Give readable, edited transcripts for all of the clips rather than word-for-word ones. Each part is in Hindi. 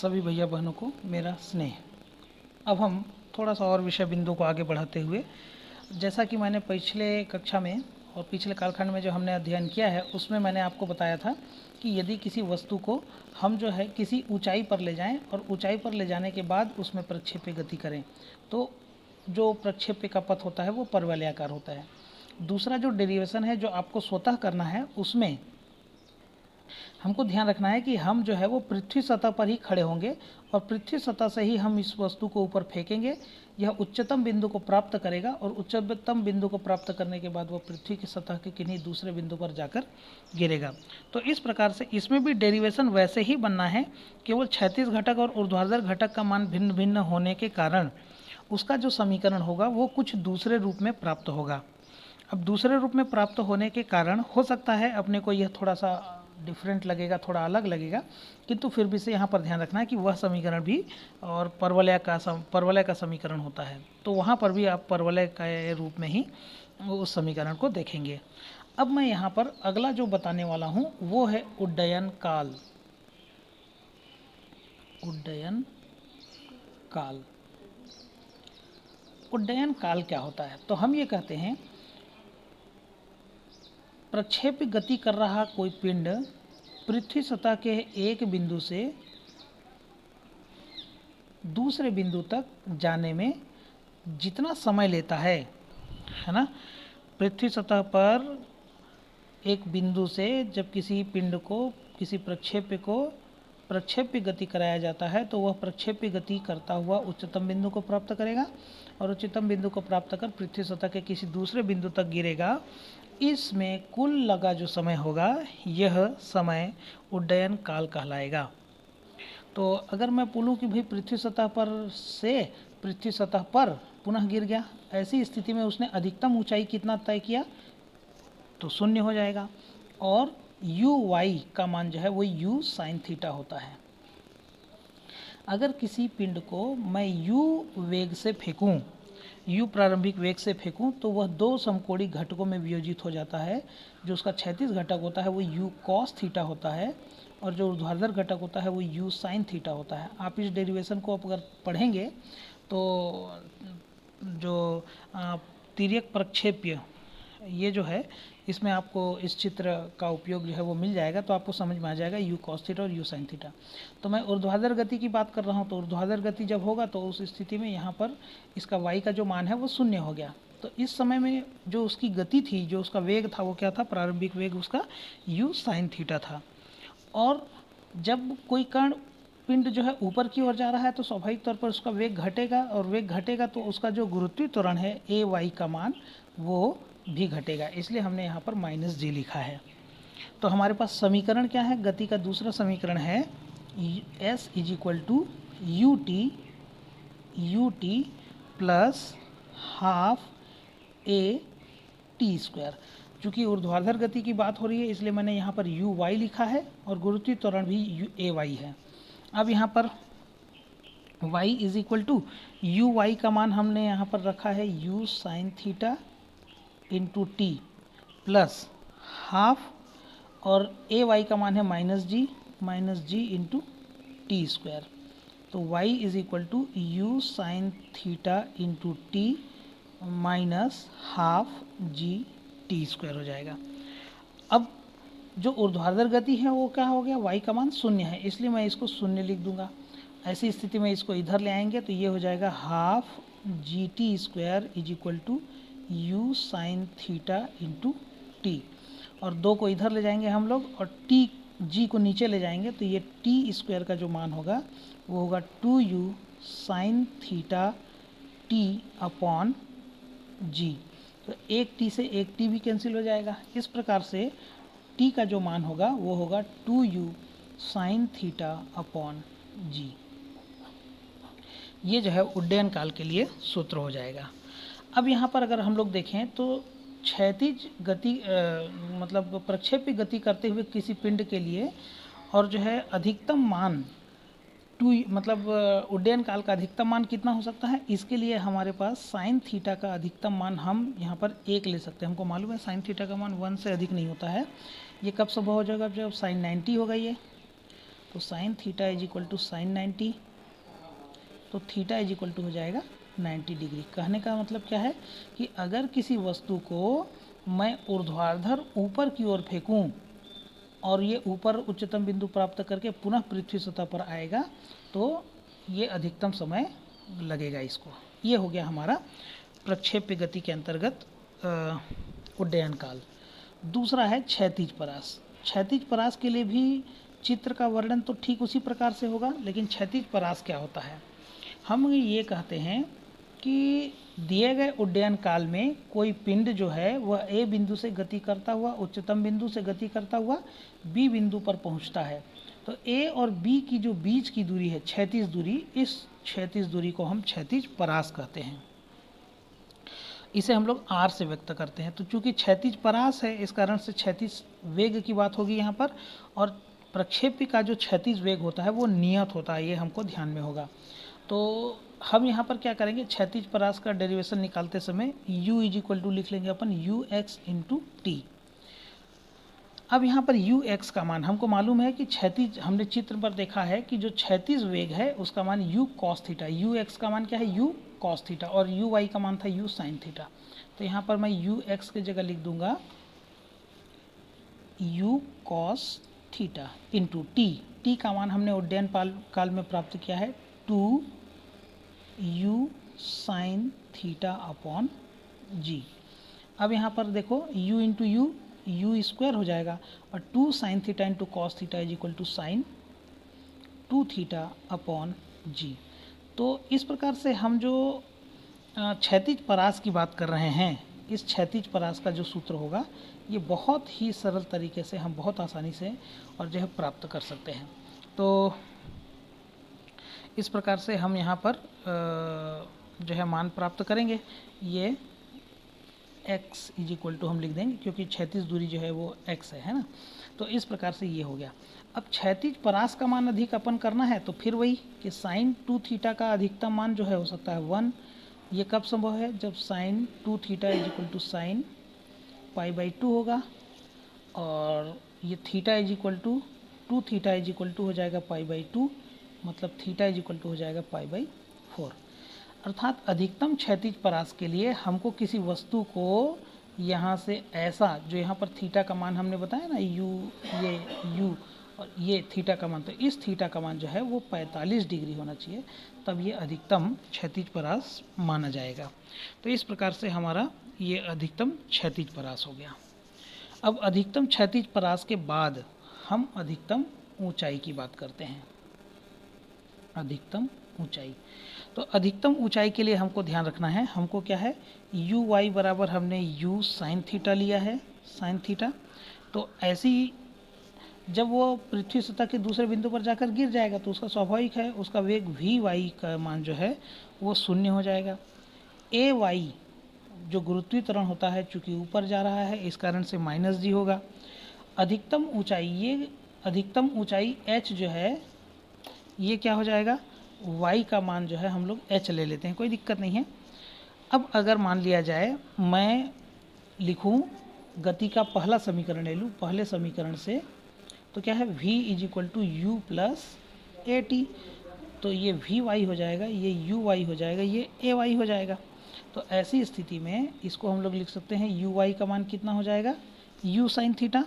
सभी भैया बहनों को मेरा स्नेह। अब हम थोड़ा सा और विषय बिंदु को आगे बढ़ाते हुए, जैसा कि मैंने पिछले कक्षा में और पिछले कालखंड में जो हमने अध्ययन किया है उसमें मैंने आपको बताया था कि यदि किसी वस्तु को हम जो है किसी ऊंचाई पर ले जाएं और ऊंचाई पर ले जाने के बाद उसमें प्रक्षेप्य गति करें तो जो प्रक्षेप्य का पथ होता है वो परवलयाकार होता है। दूसरा जो डेरिवेशन है जो आपको स्वतः करना है उसमें हमको ध्यान रखना है कि हम जो है वो पृथ्वी सतह पर ही खड़े होंगे और पृथ्वी सतह से ही हम इस वस्तु को ऊपर फेंकेंगे। यह उच्चतम बिंदु को प्राप्त करेगा और उच्चतम बिंदु को प्राप्त करने के बाद वह पृथ्वी की सतह के किन्हीं दूसरे बिंदु पर जाकर गिरेगा। तो इस प्रकार से इसमें भी डेरिवेशन वैसे ही बनना है, केवल क्षैतिज घटक और ऊर्ध्वाधर घटक का मान भिन्न भिन्न होने के कारण उसका जो समीकरण होगा वो कुछ दूसरे रूप में प्राप्त होगा। अब दूसरे रूप में प्राप्त होने के कारण हो सकता है अपने को यह थोड़ा सा डिफरेंट लगेगा, थोड़ा अलग लगेगा, किंतु फिर भी से यहाँ पर ध्यान रखना है कि वह समीकरण भी और परवलय का समीकरण होता है, तो वहाँ पर भी आप परवलय के रूप में ही उस समीकरण को देखेंगे। अब मैं यहाँ पर अगला जो बताने वाला हूँ वो है उड्डयन काल। उड्डयन काल, उड्डयन काल क्या होता है? तो हम ये कहते हैं प्रक्षेप्य गति कर रहा कोई पिंड पृथ्वी सतह के एक बिंदु से दूसरे बिंदु तक जाने में जितना समय लेता है ना, पृथ्वी सतह पर एक बिंदु से जब किसी पिंड को, किसी प्रक्षेप्य को प्रक्षेप्य गति कराया जाता है तो वह प्रक्षेप्य गति करता हुआ उच्चतम बिंदु को प्राप्त करेगा और उच्चतम बिंदु को प्राप्त कर पृथ्वी सतह के किसी दूसरे बिंदु तक गिरेगा। इसमें कुल लगा जो समय होगा यह समय उड्डयन काल कहलाएगा। तो अगर मैं बोलूँ कि भाई पृथ्वी सतह पर से पृथ्वी सतह पर पुनः गिर गया, ऐसी स्थिति में उसने अधिकतम ऊंचाई कितना तय किया तो 0 हो जाएगा और यू वाई का मान जो है वो यू साइन थीटा होता है। अगर किसी पिंड को मैं यू वेग से फेंकूं, यू प्रारंभिक वेग से फेंकूं तो वह दो समकोणिक घटकों में वियोजित हो जाता है। जो उसका क्षैतिज घटक होता है वो यू कॉस थीटा होता है और जो ऊर्ध्वाधर घटक होता है वो यू साइन थीटा होता है। आप इस डेरिवेशन को अगर पढ़ेंगे तो जो तिर्यक प्रक्षेप्य ये जो है इसमें आपको इस चित्र का उपयोग जो है वो मिल जाएगा, तो आपको समझ में आ जाएगा यू कॉस थीटा और यू साइन थीटा। तो मैं ऊर्ध्वाधर गति की बात कर रहा हूँ, तो ऊर्ध्वाधर गति जब होगा तो उस स्थिति में यहाँ पर इसका y का जो मान है वो 0 हो गया। तो इस समय में जो उसकी गति थी, जो उसका वेग था वो क्या था? प्रारंभिक वेग उसका यू साइन थीटा था। और जब कोई कण पिंड जो है ऊपर की ओर जा रहा है तो स्वाभाविक तौर पर उसका वेग घटेगा और वेग घटेगा तो उसका जो गुरुत्वीय त्वरण है ए वाई का मान वो भी घटेगा, इसलिए हमने यहाँ पर -g लिखा है। तो हमारे पास समीकरण क्या है? गति का दूसरा समीकरण है s is equal to u t plus half a t square. चूँकि ऊर्ध्वाधर गति की बात हो रही है इसलिए मैंने यहाँ पर यू वाई लिखा है और गुरुत्वीय त्वरण भी यू ए वाई है। अब यहाँ पर y is equal to u y का मान हमने यहाँ पर रखा है u sine theta into t plus half और ए वाई का मान है -g इंटू टी स्क्वायर। तो y is equal to u sine theta into t minus half g t square हो जाएगा। अब जो ऊर्ध्वाधर गति है वो क्या हो गया? y का मान 0 है, इसलिए मैं इसको 0 लिख दूंगा। ऐसी स्थिति में इसको इधर ले आएंगे तो ये हो जाएगा half g t square is equal to u sine theta into t, और 2 को इधर ले जाएंगे हम लोग और टी जी को नीचे ले जाएंगे तो ये टी स्क्वायर का जो मान होगा वो होगा 2u sine theta T upon G. तो एक टी से एक टी भी कैंसिल हो जाएगा। इस प्रकार से टी का जो मान होगा वो होगा 2u साइन थीटा अपॉन जी। ये जो है उड्डयन काल के लिए सूत्र हो जाएगा। अब यहाँ पर अगर हम लोग देखें तो क्षैतिज गति मतलब प्रक्षेप्य गति करते हुए किसी पिंड के लिए और जो है अधिकतम मान मतलब उड्डयन काल का अधिकतम मान कितना हो सकता है? इसके लिए हमारे पास साइन थीटा का अधिकतम मान हम यहाँ पर 1 ले सकते हैं। हमको मालूम है साइन थीटा का मान 1 से अधिक नहीं होता है। ये कब संभव हो जाएगा? जब साइन 90 होगा ये तो sine theta is equal to sine 90, तो थीटा इज इक्वल टू हो जाएगा 90 डिग्री। कहने का मतलब क्या है कि अगर किसी वस्तु को मैं ऊर्ध्वाधर ऊपर की ओर फेंकूं और ये ऊपर उच्चतम बिंदु प्राप्त करके पुनः पृथ्वी सतह पर आएगा तो ये अधिकतम समय लगेगा इसको। ये हो गया हमारा प्रक्षेप्य गति के अंतर्गत उड्डयन काल। दूसरा है क्षैतिज परास। क्षैतिज परास के लिए भी चित्र का वर्णन तो ठीक उसी प्रकार से होगा, लेकिन क्षैतिज परास क्या होता है? हम ये कहते हैं कि दिए गए उड्डयन काल में कोई पिंड जो है वह ए बिंदु से गति करता हुआ उच्चतम बिंदु से गति करता हुआ बी बिंदु पर पहुंचता है। तो ए और बी की जो बीच की दूरी है क्षैतिज दूरी, इस क्षैतिज दूरी को हम क्षैतिज परास कहते हैं। इसे हम लोग आर से व्यक्त करते हैं। तो चूंकि क्षैतिज परास है इस कारण से क्षैतिज वेग की बात होगी यहाँ पर, और प्रक्षेप्य का जो क्षैतिज वेग होता है वो नियत होता है, ये हमको ध्यान में होगा। तो हम यहाँ पर क्या करेंगे, क्षैतिज परास का डेरिवेशन निकालते समय u इज इक्वल टू लिख लेंगे अपन ux इंटू टी। अब यहाँ पर ux का मान हमको मालूम है कि क्षैतिज, हमने चित्र पर देखा है कि जो क्षैतिज वेग है उसका मान u cos थीटा, ux का मान क्या है u cos थीटा, और uy का मान था u sin थीटा। तो यहाँ पर मैं ux की जगह लिख दूंगा u cos theta into T. T का मान हमने उड्डयन काल में प्राप्त किया है 2 u sin theta upon g। अब यहाँ पर देखो u इंटू u स्क्वायर हो जाएगा, और 2 sin theta into cos theta is equal to sine 2 theta upon g। तो इस प्रकार से हम जो क्षैतिज परास की बात कर रहे हैं, इस क्षैतिज परास का जो सूत्र होगा ये बहुत ही सरल तरीके से हम बहुत आसानी से और जो है प्राप्त कर सकते हैं। तो इस प्रकार से हम यहाँ पर जो है मान प्राप्त करेंगे। ये x इज इक्वल टू हम लिख देंगे क्योंकि क्षैतिज दूरी जो है वो x है ना। तो इस प्रकार से ये हो गया। अब क्षैतिज परास का मान अधिक अपन करना है तो फिर वही कि साइन 2 थीटा का अधिकतम मान जो है हो सकता है 1। ये कब संभव है? जब sine 2 theta is equal to sine π/2 होगा, और ये theta is equal to 2 theta is equal to हो जाएगा π/2, मतलब थीटा इज इक्वल टू हो जाएगा π/4। अर्थात अधिकतम क्षैतिज परास के लिए हमको किसी वस्तु को यहाँ से ऐसा, जो यहाँ पर थीटा का मान हमने बताया ना ये u और ये थीटा का मान, तो इस थीटा का मान जो है वो 45 डिग्री होना चाहिए, तब ये अधिकतम क्षैतिज परास माना जाएगा। तो इस प्रकार से हमारा ये अधिकतम क्षैतिज परास हो गया। अब अधिकतम क्षैतिज परास के बाद हम अधिकतम ऊंचाई की बात करते हैं। अधिकतम ऊंचाई, तो अधिकतम ऊंचाई के लिए हमको ध्यान रखना है, हमको क्या है यू वाई बराबर हमने u साइन थीटा लिया है, साइन थीटा। तो ऐसी जब वो पृथ्वी सतह के दूसरे बिंदु पर जाकर गिर जाएगा तो उसका स्वाभाविक है उसका वेग वी वाई का मान जो है वो 0 हो जाएगा। ए वाई जो गुरुत्वीय त्वरण होता है चूँकि ऊपर जा रहा है इस कारण से -g होगा। अधिकतम ऊंचाई, ये अधिकतम ऊंचाई h जो है ये क्या हो जाएगा, y का मान जो है हम लोग h ले लेते हैं, कोई दिक्कत नहीं है। अब अगर मान लिया जाए मैं लिखूं गति का पहला समीकरण ले लूँ, पहले समीकरण से तो क्या है v is equal to u plus a t, तो ये वी वाई हो जाएगा, ये यू वाई हो जाएगा, ये ए वाई हो जाएगा। तो ऐसी स्थिति में इसको हम लोग लिख सकते हैं यू वाई का मान कितना हो जाएगा, यू साइन थीटा,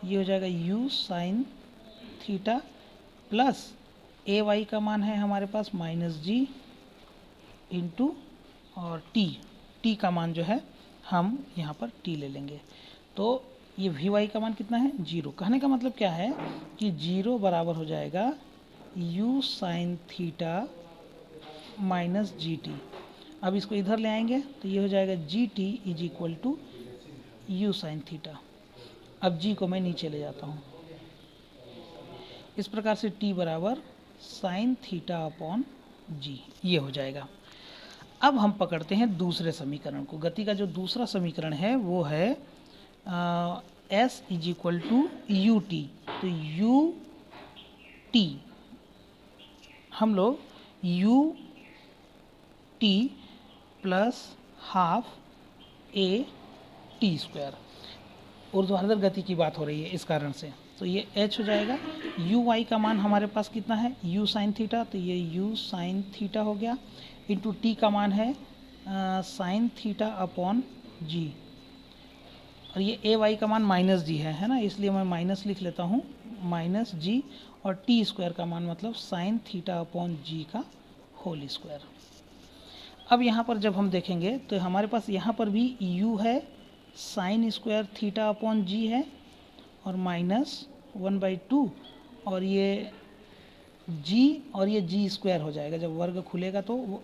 ये हो जाएगा u sine theta plus a y का मान है हमारे पास -g इंटू और टी का मान जो है हम यहाँ पर t ले लेंगे। तो ये वी वाई का मान कितना है 0। कहने का मतलब क्या है कि 0 बराबर हो जाएगा u sine theta minus g t. अब इसको इधर ले आएंगे तो ये हो जाएगा g t is equal to u sine theta. अब g को मैं नीचे ले जाता हूँ, इस प्रकार से t बराबर साइन थीटा अपॉन जी, ये हो जाएगा। अब हम पकड़ते हैं दूसरे समीकरण को। गति का जो दूसरा समीकरण है वो है s is equal to u t. तो यू टी हम लोग u t plus half a t square, ऊर्ध्वाधर गति की बात हो रही है इस कारण से, तो ये h हो जाएगा। यू वाई का मान हमारे पास कितना है, u साइन थीटा, तो ये u साइन थीटा हो गया, इंटू t का मान है साइन थीटा अपॉन जी, और ये ए वाई का मान माइनस जी है ना, इसलिए मैं माइनस लिख लेता हूँ, माइनस जी, और टी स्क्वायर का मान मतलब साइन थीटा अपॉन जी का होल स्क्वायर। अब यहाँ पर जब हम देखेंगे तो हमारे पास यहाँ पर भी u है, साइन स्क्वायर थीटा अपॉन जी है, और माइनस 1/2, और ये g और ये g स्क्वायर हो जाएगा, जब वर्ग खुलेगा तो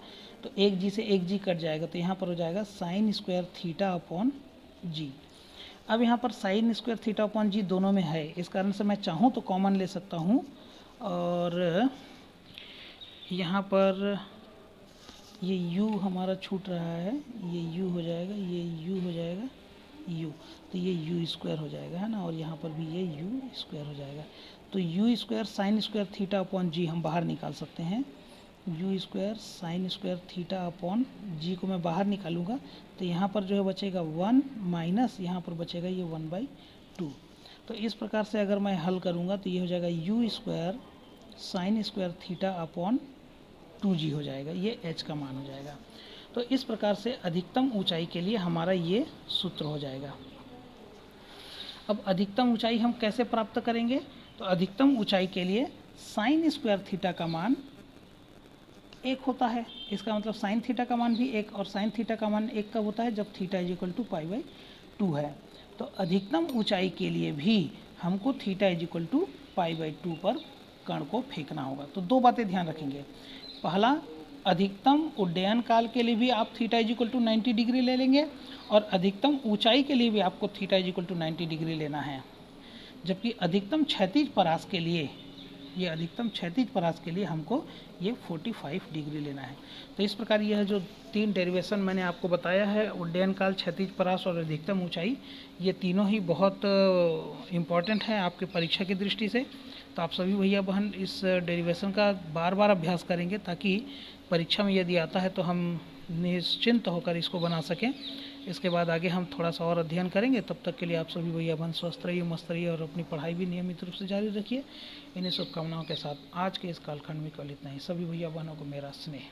एक g से एक g कट जाएगा, तो यहाँ पर हो जाएगा साइन स्क्वायर थीटा अपॉन जी। अब यहाँ पर साइन स्क्वायर थीटा अपॉन जी दोनों में है, इस कारण से मैं चाहूँ तो कॉमन ले सकता हूँ, और यहाँ पर ये u हमारा छूट रहा है, ये u हो जाएगा, ये u हो जाएगा, u, तो ये u स्क्वायर हो जाएगा, है ना, और यहाँ पर भी ये u स्क्वायर हो जाएगा। तो u square sine square theta upon G हम बाहर निकाल सकते हैं, u square sine square theta upon G को मैं बाहर निकालूंगा, तो यहाँ पर जो है बचेगा 1 माइनस यहाँ पर बचेगा ये 1/2। तो इस प्रकार से अगर मैं हल करूँगा तो ये हो जाएगा u square sine square theta upon 2g हो जाएगा, ये h का मान हो जाएगा। तो इस प्रकार से अधिकतम ऊंचाई के लिए हमारा ये सूत्र हो जाएगा। अब अधिकतम ऊंचाई हम कैसे प्राप्त करेंगे, तो अधिकतम ऊंचाई के लिए साइन स्क्वायर थीटा का मान 1 होता है, इसका मतलब साइन थीटा का मान भी 1, और साइन थीटा का मान 1 कब होता है, जब थीटा इज इक्वल टू π/2 है। तो अधिकतम ऊंचाई के लिए भी हमको थीटा इज इक्वल टू π/2 पर कण को फेंकना होगा। तो दो बातें ध्यान रखेंगे, पहला, अधिकतम उड्डयन काल के लिए भी आप theta is equal to 90 degree ले लेंगे, और अधिकतम ऊंचाई के लिए भी आपको theta is equal to 90 degree लेना है। जबकि अधिकतम क्षैतिज परास के लिए, ये अधिकतम क्षैतिज परास के लिए हमको ये 45 डिग्री लेना है। तो इस प्रकार यह जो 3 डेरिवेशन मैंने आपको बताया है, उड्डयन काल, क्षैतिज परास और अधिकतम ऊंचाई, ये तीनों ही बहुत इम्पॉर्टेंट है आपके परीक्षा की दृष्टि से। तो आप सभी भैया बहन इस डेरिवेशन का बार बार अभ्यास करेंगे, ताकि परीक्षा में यदि आता है तो हम निश्चिंत होकर इसको बना सकें। इसके बाद आगे हम थोड़ा सा और अध्ययन करेंगे। तब तक के लिए आप सभी भैया बहन स्वस्थ रहिए, मस्त रहिए, और अपनी पढ़ाई भी नियमित रूप से जारी रखिए। इन्हीं शुभकामनाओं के साथ आज के इस कालखंड में केवल इतना ही। सभी भैया बहनों को मेरा स्नेह।